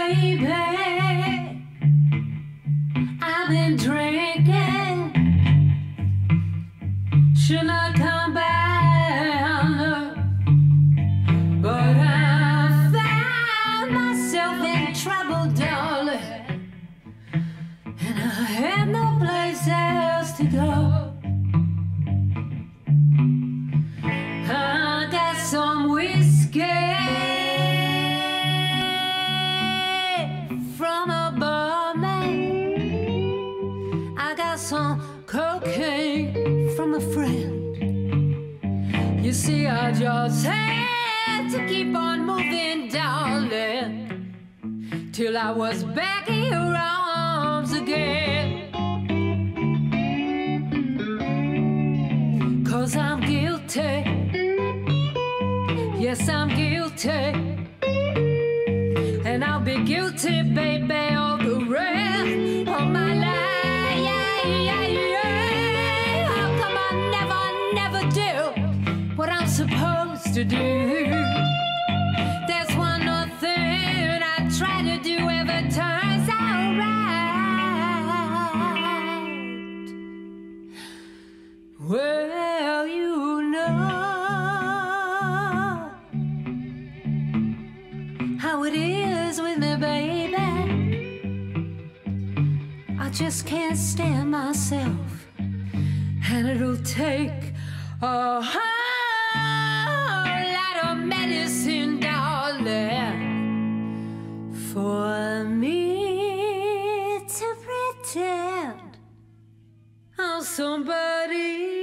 baby, I've been drinking. Should not come back, no. But I found myself in trouble, darling, and I had no place else to go. I got some whiskey from a barman. I got some cocaine from a friend. You see, I just had to keep on moving, darling, till I was back in your arms again. 'Cause I'm guilty, yes, I'm guilty, and I'll be guilty, baby, all the rest of my life. How come I never do what I'm supposed to do? There's one more thing I try to do every turns out right. Well, you know how it is with me, baby. I just can't stand myself, and it'll take a whole lot of medicine, darling, for me to pretend I'm somebody